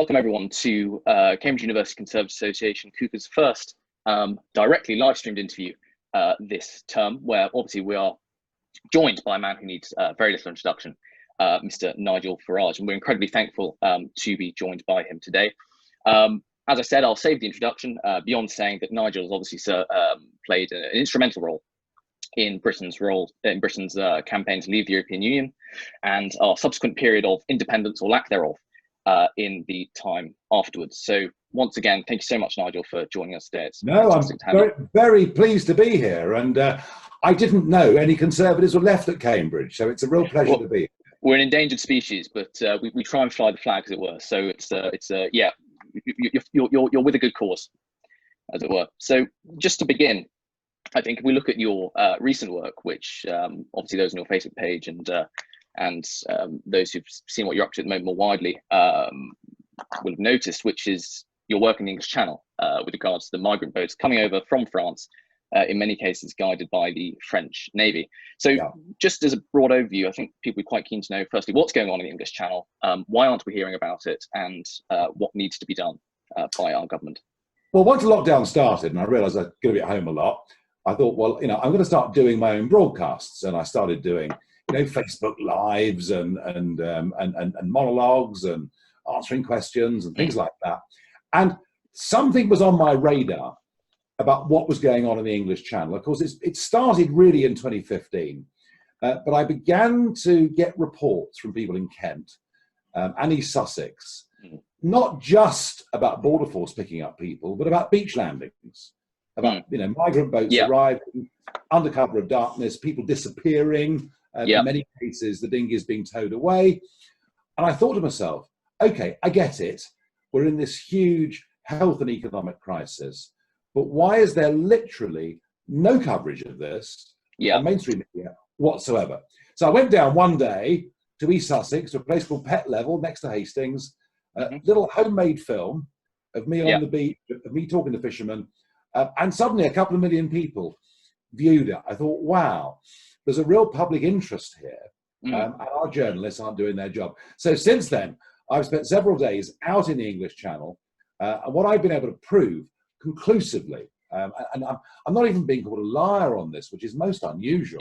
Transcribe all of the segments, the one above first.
Welcome everyone to Cambridge University Conservative Association, CUCA's first directly live streamed interview this term, where obviously we are joined by a man who needs very little introduction, Mr. Nigel Farage, and we're incredibly thankful to be joined by him today. As I said, I'll save the introduction beyond saying that Nigel has obviously played an instrumental role in Britain's campaign to leave the European Union and our subsequent period of independence or lack thereof in the time afterwards. So once again, thank you so much, Nigel, for joining us today. It's I'm very pleased to be here, and I didn't know any Conservatives were left at Cambridge, so it's a real pleasure to be here. We're an endangered species, but we try and fly the flag, as it were. So yeah, you're with a good cause, as it were. So just to begin, I think if we look at your recent work, which obviously those on your Facebook page and those who've seen what you're up to at the moment more widely will have noticed, which is your work in the English Channel with regards to the migrant boats coming over from France, in many cases guided by the French Navy. So just as a broad overview, I think people are quite keen to know, firstly, what's going on in the English Channel, why aren't we hearing about it, and what needs to be done by our government? Well, once the lockdown started and I realised I was going to be at home a lot, I thought, well, I'm going to start doing my own broadcasts, and I started doing Facebook Lives and monologues and answering questions and things like that. And something was on my radar about what was going on in the English Channel. Of course, it started really in 2015, but I began to get reports from people in Kent and East Sussex, not just about Border Force picking up people, but about beach landings, about migrant boats arriving under cover of darkness, people disappearing. In many cases, the dinghies being towed away. And I thought to myself, okay, I get it. We're in this huge health and economic crisis, but why is there literally no coverage of this on mainstream media whatsoever? So I went down one day to East Sussex, to a place called Pett Level next to Hastings, a little homemade film of me on the beach, of me talking to fishermen, and suddenly a couple of million people viewed it. I thought, wow, there's a real public interest here, and our journalists aren't doing their job. So since then, I've spent several days out in the English Channel, and what I've been able to prove conclusively, and I'm not even being called a liar on this, which is most unusual.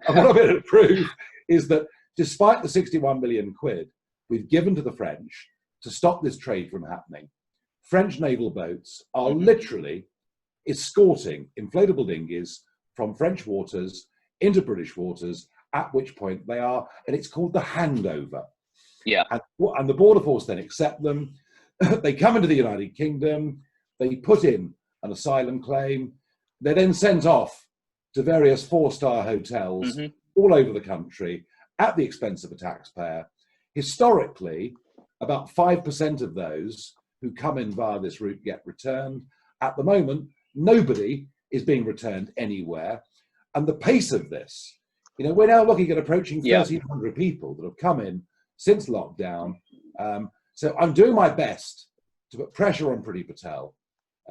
And what I've been able to prove is that despite the 61 million quid we've given to the French to stop this trade from happening, French naval boats are literally escorting inflatable dinghies from French waters into British waters, at which point they are, and it's called the handover. And the Border Force then accept them. They come into the United Kingdom, they put in an asylum claim, they're then sent off to various four-star hotels all over the country at the expense of a taxpayer. Historically, about 5% of those who come in via this route get returned. At the moment, nobody is being returned anywhere. And the pace of this, we're now looking at approaching 1,300 people that have come in since lockdown. So I'm doing my best to put pressure on Priti Patel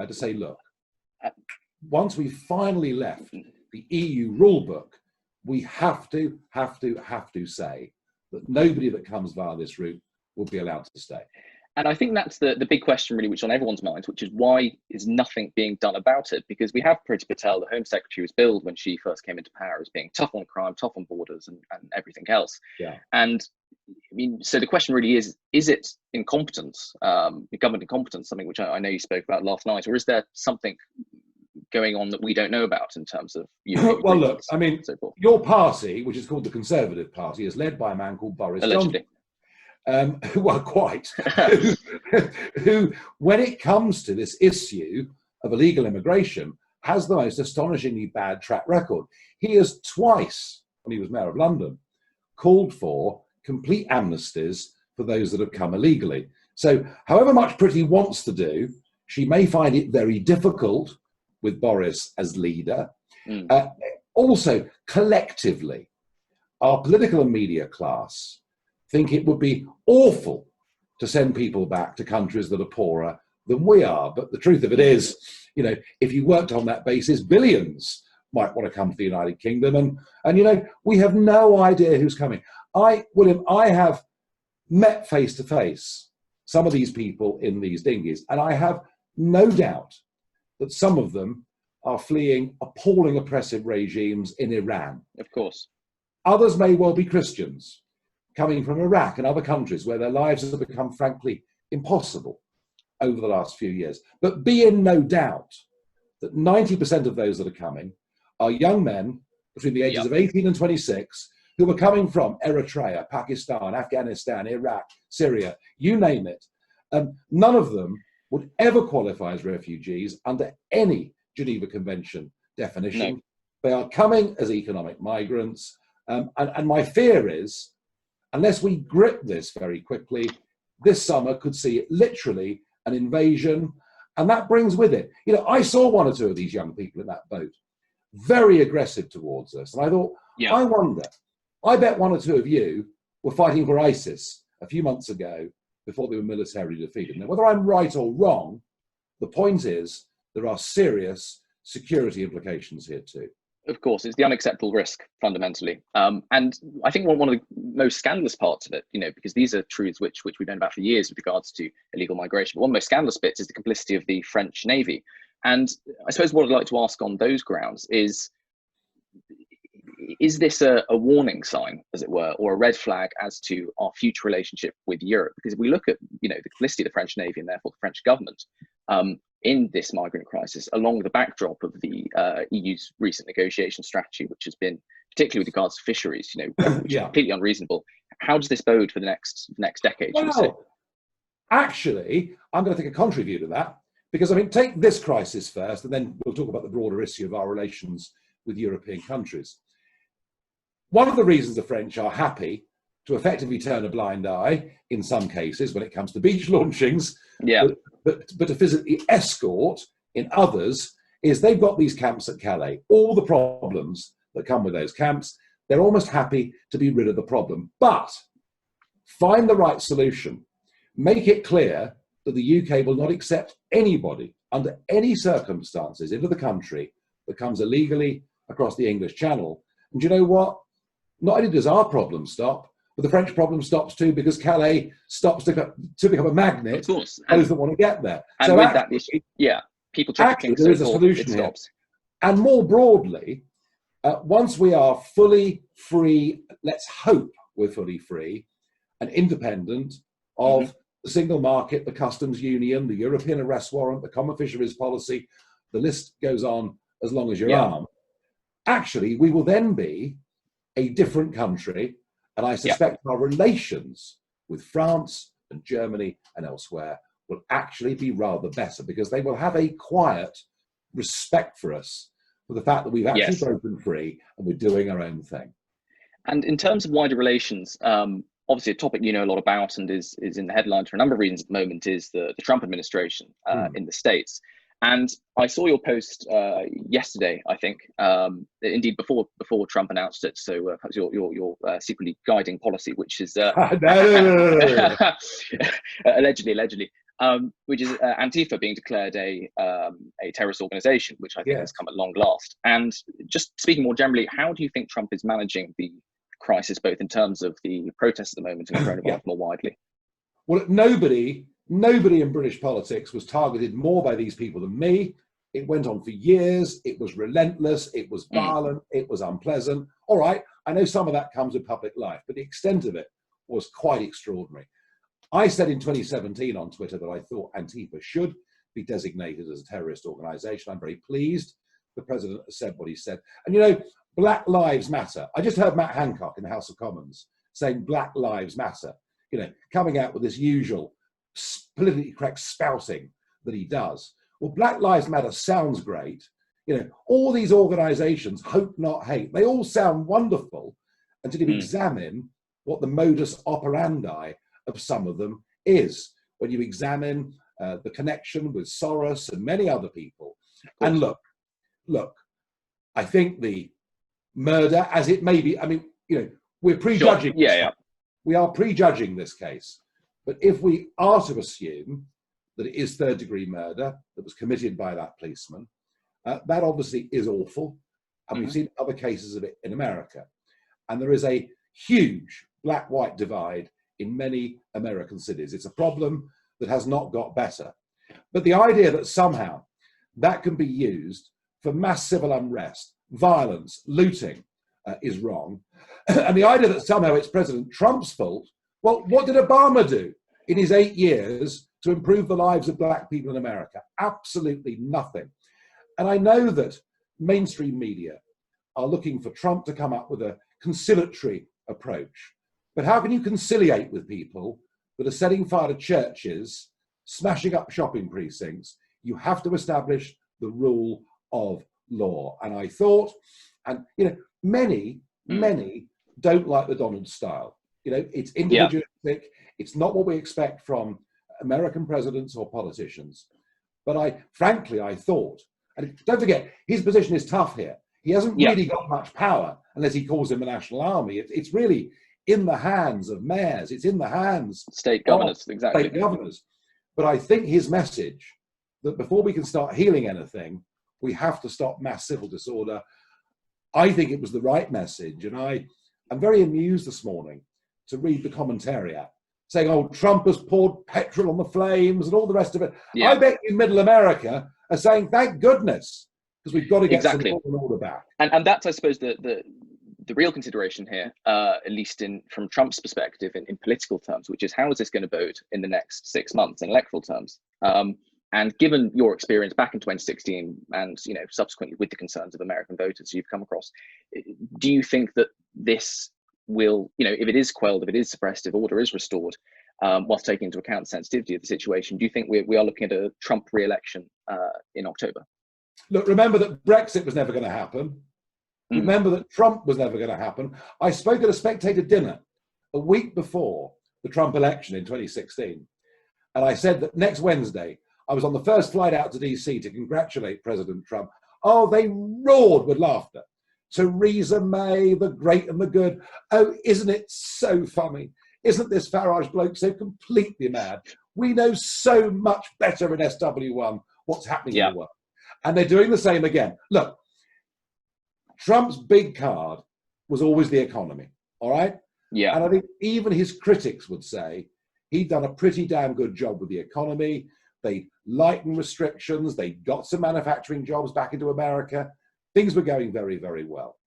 to say, look, once we finally left the EU rule book, we have to say that nobody that comes via this route will be allowed to stay. And I think that's the big question, really, which is on everyone's mind, which is why is nothing being done about it? Because we have Priti Patel, the Home Secretary, was billed when she first came into power as being tough on crime, tough on borders, and everything else. And I mean, so the question really is it incompetence, government incompetence, something which I know you spoke about last night, or is there something going on that we don't know about in terms of well, look, I mean, so your party, which is called the Conservative Party, is led by a man called Boris Johnson. Well, quite. who, when it comes to this issue of illegal immigration, has the most astonishingly bad track record. He has twice, when he was Mayor of London, called for complete amnesties for those that have come illegally. So however much Priti wants to do, she may find it very difficult with Boris as leader. Also, collectively, our political and media class think it would be awful to send people back to countries that are poorer than we are. But the truth of it is, if you worked on that basis, billions might want to come to the United Kingdom. And we have no idea who's coming. William, I have met face to face some of these people in these dinghies. And I have no doubt that some of them are fleeing appalling oppressive regimes in Iran. Of course. Others may well be Christians coming from Iraq and other countries where their lives have become, frankly, impossible over the last few years. But be in no doubt that 90% of those that are coming are young men between the ages of 18 and 26 who are coming from Eritrea, Pakistan, Afghanistan, Iraq, Syria, you name it. None of them would ever qualify as refugees under any Geneva Convention definition. No. They are coming as economic migrants. And my fear is, unless we grip this very quickly, this summer could see literally an invasion. And that brings with it, you know, I saw one or two of these young people in that boat, very aggressive towards us. And I thought, I wonder, I bet one or two of you were fighting for ISIS a few months ago before they were militarily defeated. Now, whether I'm right or wrong, the point is there are serious security implications here too. Of course, it's the unacceptable risk fundamentally. And I think one of the most scandalous parts of it, you know, because these are truths which we've known about for years with regards to illegal migration, but one of the most scandalous bits is the complicity of the French Navy. And I suppose what I'd like to ask on those grounds is this a warning sign, as it were, or a red flag as to our future relationship with Europe? Because if we look at, you know, the complicity of the French Navy and therefore the French government in this migrant crisis, along with the backdrop of the EU's recent negotiation strategy, which has been particularly with regards to fisheries, you know, which is completely unreasonable. How does this bode for the next decade? Well, actually, I'm going to take a contrary view to that, because I mean, take this crisis first, and then we'll talk about the broader issue of our relations with European countries. One of the reasons the French are happy to effectively turn a blind eye in some cases when it comes to beach launchings, but to physically escort in others, is they've got these camps at Calais. All the problems that come with those camps, they're almost happy to be rid of the problem. But find the right solution. Make it clear that the UK will not accept anybody under any circumstances into the country that comes illegally across the English Channel. And you know what? Not only does our problem stop, but the French problem stops too, because Calais stops to become a magnet for those that want to get there. And so with actually, that issue, people trafficking, there is a solution here. And more broadly, once we are fully free, let's hope we're fully free and independent of the single market, the customs union, the European arrest warrant, the common fisheries policy, the list goes on as long as your arm. Actually, we will then be a different country. And I suspect our relations with France and Germany and elsewhere will actually be rather better, because they will have a quiet respect for us for the fact that we've actually broken free and we're doing our own thing. And in terms of wider relations, obviously a topic you know a lot about and is in the headlines for a number of reasons at the moment is the Trump administration in the States. And I saw your post yesterday, I think, indeed before Trump announced it. So perhaps your secretly guiding policy, which is allegedly, which is Antifa being declared a terrorist organization, which I think has come at long last. And just speaking more generally, how do you think Trump is managing the crisis, both in terms of the protests at the moment and coronavirus more widely? Well, nobody in British politics was targeted more by these people than me. It went on for years. It was relentless. It was violent. It was unpleasant. All right, I know some of that comes with public life, but the extent of it was quite extraordinary. I said in 2017 on Twitter that I thought Antifa should be designated as a terrorist organization. I'm very pleased the president has said what he said. And you know, Black Lives Matter. I just heard Matt Hancock in the House of Commons saying Black Lives Matter, you know, coming out with this usual politically correct spouting that he does. Well, Black Lives Matter sounds great. You know, all these organizations, hope not hate, they all sound wonderful until you examine what the modus operandi of some of them is. When you examine the connection with Soros and many other people. And look, I think the murder, as it may be, I mean, you know, we're prejudging. We are prejudging this case. But if we are to assume that it is third-degree murder that was committed by that policeman, that obviously is awful. And we've seen other cases of it in America. And there is a huge black-white divide in many American cities. It's a problem that has not got better. But the idea that somehow that can be used for mass civil unrest, violence, looting is wrong. And the idea that somehow it's President Trump's fault, well, what did Obama do in his 8 years to improve the lives of black people in America? Absolutely nothing. And I know that mainstream media are looking for Trump to come up with a conciliatory approach. But how can you conciliate with people that are setting fire to churches, smashing up shopping precincts? You have to establish the rule of law. And I thought, and many don't like the Donald style. It's individualistic. It's not what we expect from American presidents or politicians. But I thought, and don't forget, his position is tough here. He hasn't really got much power unless he calls him a national army. It's really in the hands of mayors. It's in the hands state governors, of state governors. But I think his message that before we can start healing anything, we have to stop mass civil disorder. I think it was the right message. And I'm very amused this morning to read the commentariat saying, oh, Trump has poured petrol on the flames and all the rest of it. Yeah. I bet you middle America are saying, thank goodness, because we've got to get some law and order back. And that's, I suppose, the real consideration here, at least from Trump's perspective in political terms, which is how is this going to vote in the next 6 months in electoral terms? And given your experience back in 2016 and subsequently with the concerns of American voters you've come across, do you think that this will, if it is quelled, if it is suppressed, if order is restored, whilst taking into account the sensitivity of the situation, do you think we are looking at a Trump re-election in October? Look, remember that Brexit was never going to happen. Remember that Trump was never going to happen. I spoke at a spectator dinner a week before the Trump election in 2016. And I said that next Wednesday, I was on the first flight out to DC to congratulate President Trump. Oh, they roared with laughter. Theresa May, the great and the good. Oh, isn't it so funny? Isn't this Farage bloke so completely mad? We know so much better in SW1 what's happening in the world. And they're doing the same again. Look, Trump's big card was always the economy, all right? Yeah. And I think even his critics would say he'd done a pretty damn good job with the economy. They lightened restrictions. They got some manufacturing jobs back into America. Things were going very, very well.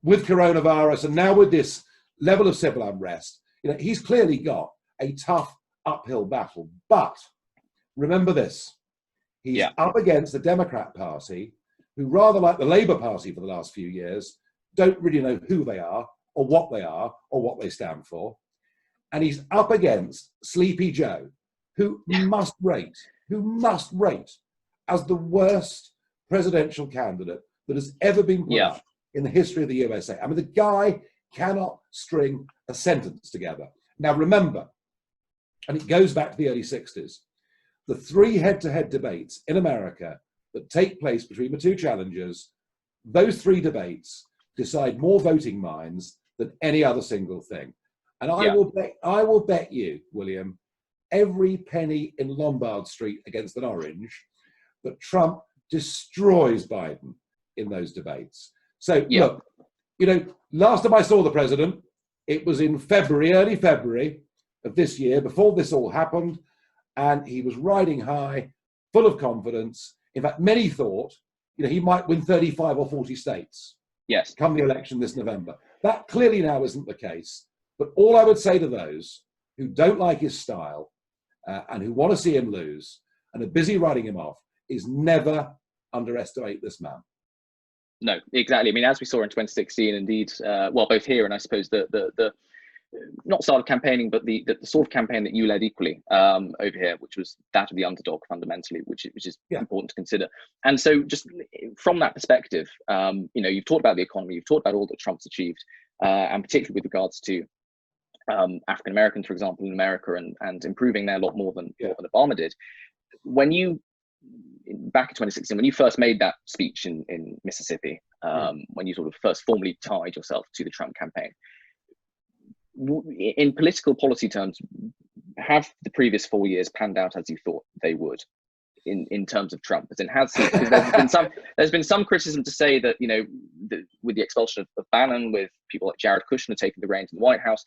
With coronavirus and now with this level of civil unrest, he's clearly got a tough uphill battle. But remember this, he's up against the Democrat Party, who rather like the Labour Party for the last few years, don't really know who they are or what they stand for. And he's up against Sleepy Joe, who must rate as the worst presidential candidate that has ever been put up in the history of the USA. I mean, the guy cannot string a sentence together. Now, remember, and it goes back to the early 60s, the 3 head-to-head debates in America that take place between the 2 challengers, those 3 debates decide more voting minds than any other single thing. And I will bet you, William, every penny in Lombard Street against an orange that Trump destroys Biden in those debates. So look, last time I saw the president, it was in early February of this year, before this all happened, and he was riding high, full of confidence. In fact, many thought, he might win 35 or 40 states. Yes. Come the election this November. That clearly now isn't the case. But all I would say to those who don't like his style and who want to see him lose and are busy writing him off is never underestimate this man. No, exactly. I mean, as we saw in 2016, indeed, both here and I suppose the not start of campaigning, but the sort of campaign that you led equally over here, which was that of the underdog fundamentally, which is important to consider. And so just from that perspective, you've talked about the economy, you've talked about all that Trump's achieved, and particularly with regards to African Americans, for example, in America and improving there a lot more than Obama did. When you, back in 2016, when you first made that speech in Mississippi, when you sort of first formally tied yourself to the Trump campaign, in political policy terms, have the previous 4 years panned out as you thought they would? in terms of Trump? As in, has he? Because there's been some criticism to say that, you know, with the expulsion of Bannon, with people like Jared Kushner taking the reins in the White House,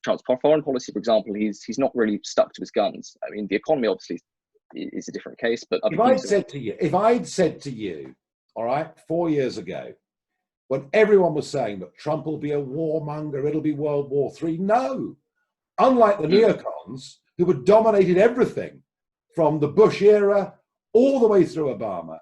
Trump's foreign policy, for example, he's not really stuck to his guns. I mean, the economy obviously is a different case, but if I'd said to you, all right, 4 years ago, when everyone was saying that Trump will be a warmonger, it'll be World War III, no. Unlike the neocons, who had dominated everything from the Bush era all the way through Obama,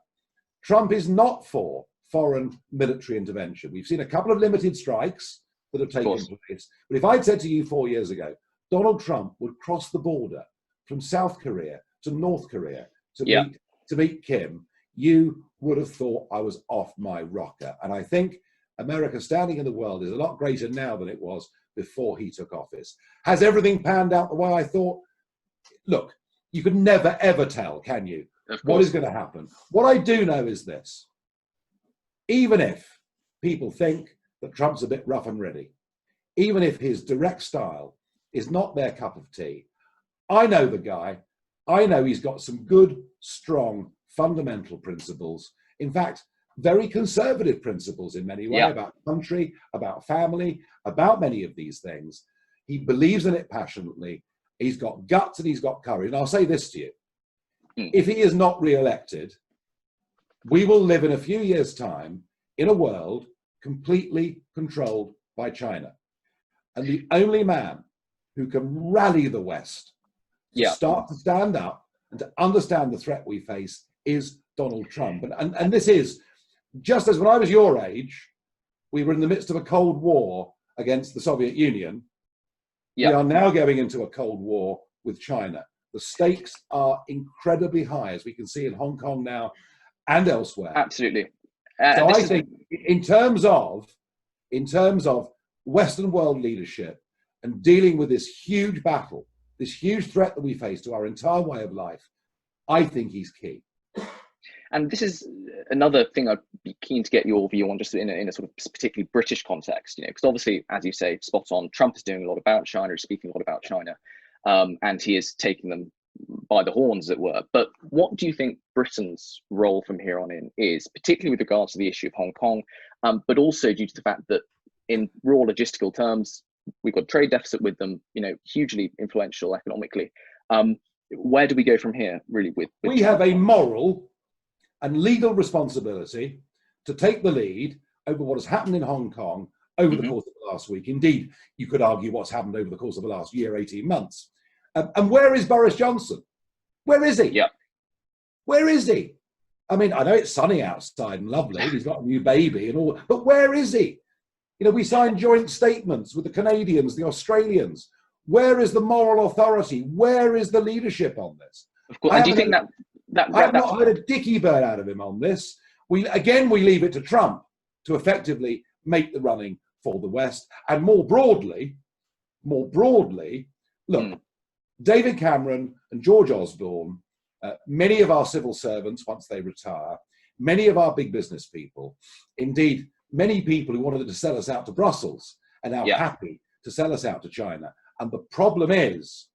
Trump is not for foreign military intervention. We've seen a couple of limited strikes that have taken place. But if I'd said to you 4 years ago, Donald Trump would cross the border from South Korea to North Korea to meet Kim, you would have thought I was off my rocker. And I think America's standing in the world is a lot greater now than it was before he took office. Has everything panned out the way I thought? Look, you could never, ever tell, can you, what is going to happen? What I do know is this. Even if people think that Trump's a bit rough and ready, even if his direct style is not their cup of tea, I know the guy. I know he's got some good, strong, fundamental principles. In fact, very conservative principles in many ways about country, about family, about many of these things. He believes in it passionately. He's got guts and he's got courage. And I'll say this to you. If he is not re-elected, we will live in a few years' time in a world completely controlled by China. And the only man who can rally the West to start to stand up and to understand the threat we face is Donald Trump. And this is, just as when I was your age, we were in the midst of a Cold War against the Soviet Union, we are now going into a Cold War with China. The stakes are incredibly high, as we can see in Hong Kong now and elsewhere. Absolutely. So I think in terms of Western world leadership and dealing with this huge battle, this huge threat that we face to our entire way of life, I think he's key. And this is another thing I'd be keen to get your view on, just in a sort of particularly British context, you know, because obviously, as you say, spot on, Trump is doing a lot about China, he's speaking a lot about China, and he is taking them by the horns, as it were. But what do you think Britain's role from here on in is, particularly with regards to the issue of Hong Kong, but also due to the fact that in raw logistical terms, we've got a trade deficit with them, you know, hugely influential economically. Where do we go from here, really? We have a moral and legal responsibility to take the lead over what has happened in Hong Kong over the course of the last week. Indeed, you could argue what's happened over the course of the last year, 18 months. And where is Boris Johnson? Where is he? Yeah. Where is he? I mean, I know it's sunny outside and lovely. He's got a new baby and all, but where is he? You know, we signed joint statements with the Canadians, the Australians. Where is the moral authority? Where is the leadership on this? Of course. And do you think I have not heard a dicky bird out of him on this. We leave it to Trump to effectively make the running for the West. And more broadly, look, David Cameron and George Osborne, many of our civil servants, once they retire, many of our big business people, indeed, many people who wanted to sell us out to Brussels are now happy to sell us out to China. And the problem is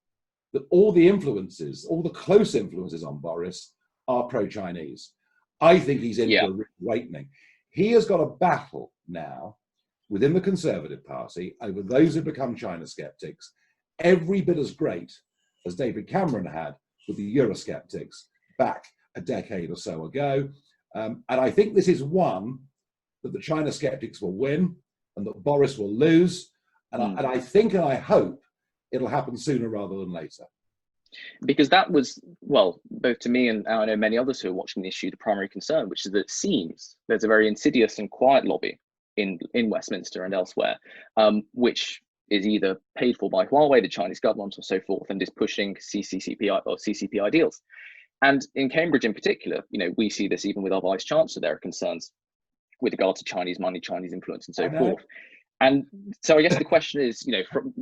that all the influences, all the close influences on Boris are pro-Chinese. I think he's into a awakening. He has got a battle now within the Conservative Party over those who become China skeptics, every bit as great as David Cameron had with the Eurosceptics back a decade or so ago. And I think this is one that the China skeptics will win and that Boris will lose. And I think and I hope it'll happen sooner rather than later. Because that was, well, both to me and I know many others who are watching the issue, the primary concern, which is that it seems there's a very insidious and quiet lobby in Westminster and elsewhere, which is either paid for by Huawei, the Chinese government, or so forth, and is pushing CCP ideals. And in Cambridge in particular, you know, we see this even with our Vice Chancellor. There are concerns with regard to Chinese money, Chinese influence, and so forth. And so I guess the question is, you know, from,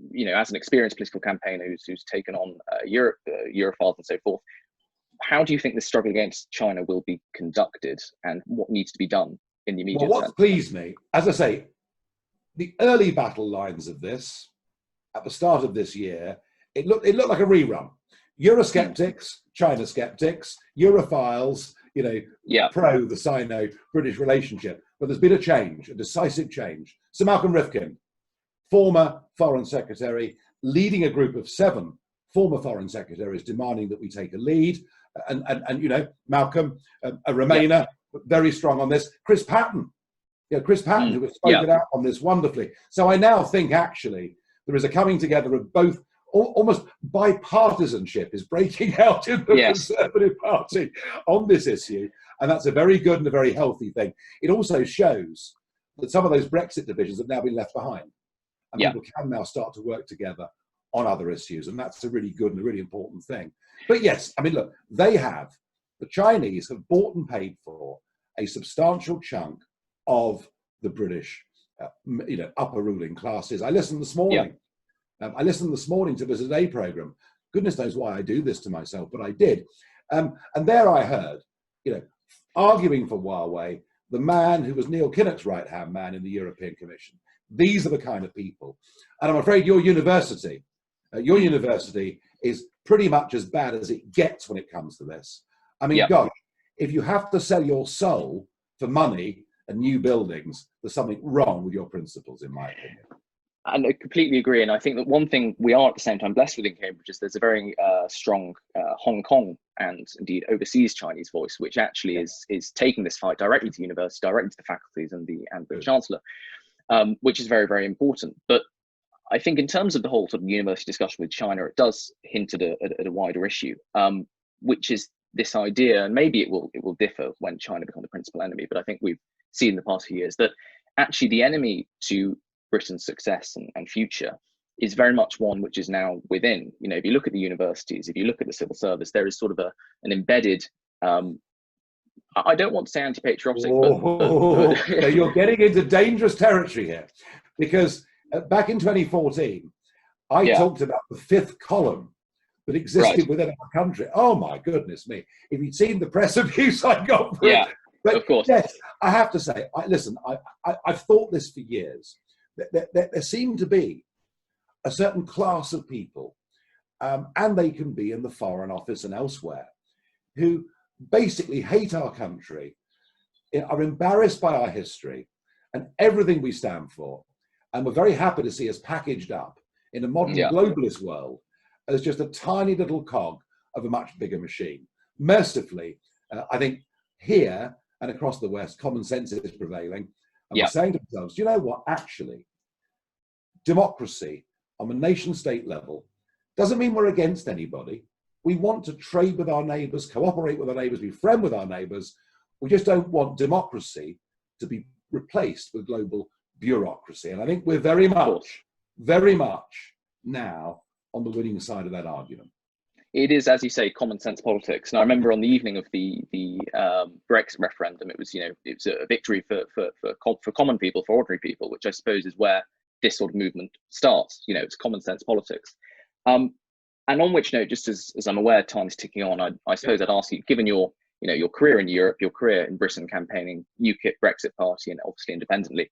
you know, as an experienced political campaigner who's taken on Europhiles and so forth, how do you think the struggle against China will be conducted, and what needs to be done in the immediate term? What pleased me, as I say, the early battle lines of this at the start of this year, it looked like a rerun. Eurosceptics, China skeptics, Europhiles, pro the Sino-British relationship. But there's been a change, a decisive change. Sir Malcolm Rifkind, former Foreign Secretary, leading a group of 7 former Foreign Secretaries demanding that we take a lead. And Malcolm, a Remainer, very strong on this. Chris Patton, who has spoken out on this wonderfully. So I now think actually there is a coming together of both. Almost bipartisanship is breaking out in the Conservative Party on this issue, and that's a very good and a very healthy thing. It also shows that some of those Brexit divisions have now been left behind, and people can now start to work together on other issues, and that's a really good and a really important thing. But yes, I mean, look, the Chinese have bought and paid for a substantial chunk of the British, upper ruling classes. I listened this morning. I listened this morning to the Today programme. Goodness knows why I do this to myself, but I did. And there I heard, arguing for Huawei, the man who was Neil Kinnock's right-hand man in the European Commission. These are the kind of people. And I'm afraid your university is pretty much as bad as it gets when it comes to this. I mean, God, if you have to sell your soul for money and new buildings, there's something wrong with your principles, in my opinion. And I completely agree. And I think that one thing we are at the same time blessed with in Cambridge is there's a very strong Hong Kong and indeed overseas Chinese voice, which actually is taking this fight directly to university, directly to the faculties and the Chancellor, which is very, very important. But I think in terms of the whole sort of university discussion with China, it does hint at a wider issue, which is this idea, and maybe it will differ when China becomes the principal enemy, but I think we've seen in the past few years that actually the enemy to Britain's success and future is very much one which is now within. If you look at the universities, if you look at the civil service, there is sort of an embedded, I don't want to say anti-patriotic, but you're getting into dangerous territory here, because back in 2014, I talked about the 5th column that existed within our country. Oh my goodness me. If you'd seen the press abuse I got for it. But of course. Yes, I have to say, I've thought this for years. There seem to be a certain class of people, and they can be in the Foreign Office and elsewhere, who basically hate our country, are embarrassed by our history and everything we stand for, and we're very happy to see us packaged up in a modern globalist world as just a tiny little cog of a much bigger machine. Mercifully, I think here and across the West, common sense is prevailing. And we're saying to ourselves, you know what, actually, democracy on a nation state level doesn't mean we're against anybody. We want to trade with our neighbours, cooperate with our neighbours, be friends with our neighbours. We just don't want democracy to be replaced with global bureaucracy. And I think we're very much now on the winning side of that argument. It is, as you say, common sense politics. And I remember on the evening of the Brexit referendum, it was a victory for common people, for ordinary people, which I suppose is where this sort of movement starts. It's common sense politics. And on which note, just as I'm aware, time is ticking on, I suppose I'd ask you, given your career in Europe, your career in Britain campaigning, UKIP, Brexit Party, and obviously independently,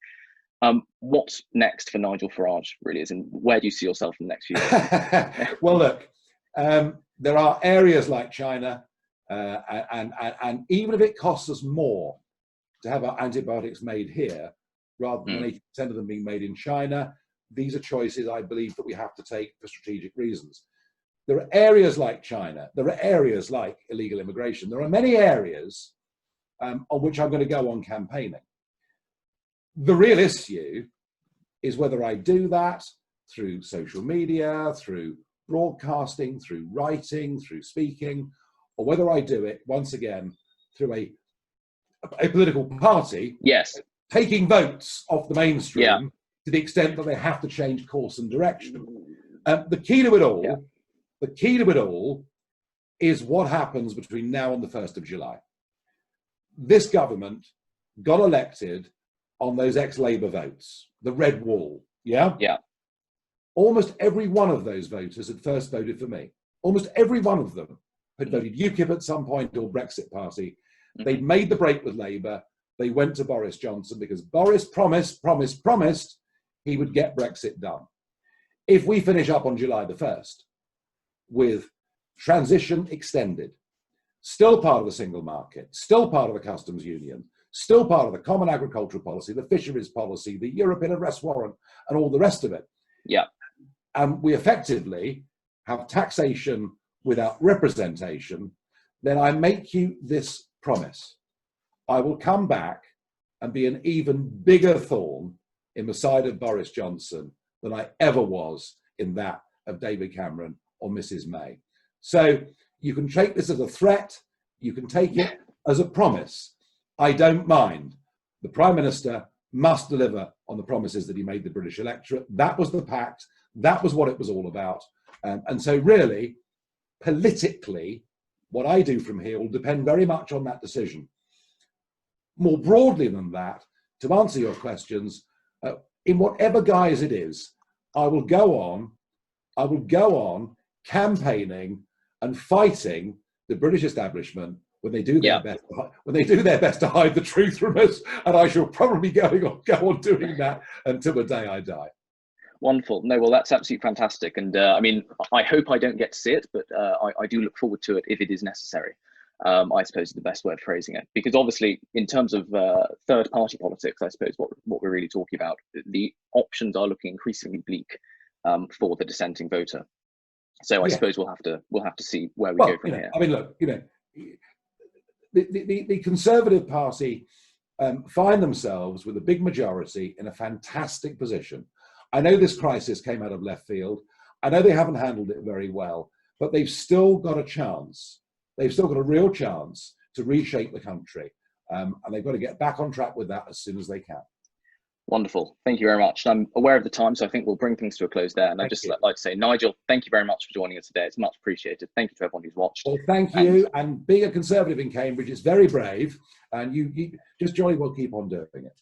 what's next for Nigel Farage, really, and where do you see yourself in the next few years? Well, look, there are areas like China, and even if it costs us more to have our antibiotics made here, rather than 80% of them being made in China, these are choices I believe that we have to take for strategic reasons. There are areas like China, there are areas like illegal immigration, there are many areas on which I'm going to go on campaigning. The real issue is whether I do that through social media, through broadcasting, through writing, through speaking, or whether I do it, once again, through a political party taking votes off the mainstream to the extent that they have to change course and direction. The key to it all is what happens between now and the 1st of July. This government got elected on those ex-Labour votes, the red wall, Almost every one of those voters had first voted for me. Almost every one of them had voted UKIP at some point or Brexit Party. They'd made the break with Labour. They went to Boris Johnson because Boris promised he would get Brexit done. If we finish up on July the 1st with transition extended, still part of the single market, still part of the customs union, still part of the common agricultural policy, the fisheries policy, the European arrest warrant, and all the rest of it. Yeah. And we effectively have taxation without representation. Then I make you this promise. I will come back and be an even bigger thorn in the side of Boris Johnson than I ever was in that of David Cameron or Mrs. May. So you can take this as a threat, you can take it as a promise. I don't mind. The Prime Minister must deliver on the promises that he made the British electorate. That was the pact, that was what it was all about. And so really, politically, what I do from here will depend very much on that decision. More broadly than that, to answer your questions, in whatever guise it is, I will go on campaigning and fighting the British establishment when they do their best to hide the truth from us, and I shall probably go on doing that until the day I die. Wonderful. No, well, that's absolutely fantastic. And I mean, I hope I don't get to see it, but I do look forward to it if it is necessary. I suppose is the best way of phrasing it, because obviously in terms of third party politics, I suppose what we're really talking about, the options are looking increasingly bleak for the dissenting voter. So I suppose we'll have to see where we go from here. I mean, look, the Conservative Party find themselves with a big majority in a fantastic position. I know this crisis came out of left field. I know they haven't handled it very well, but they've still got a chance. They've still got a real chance to reshape the country. And they've got to get back on track with that as soon as they can. Wonderful. Thank you very much. I'm aware of the time, so I think we'll bring things to a close there. And I'd just like to say, Nigel, thank you very much for joining us today. It's much appreciated. Thank you to everyone who's watched. Well, thank you. And being a Conservative in Cambridge is very brave. And you just jolly well keep on doing it.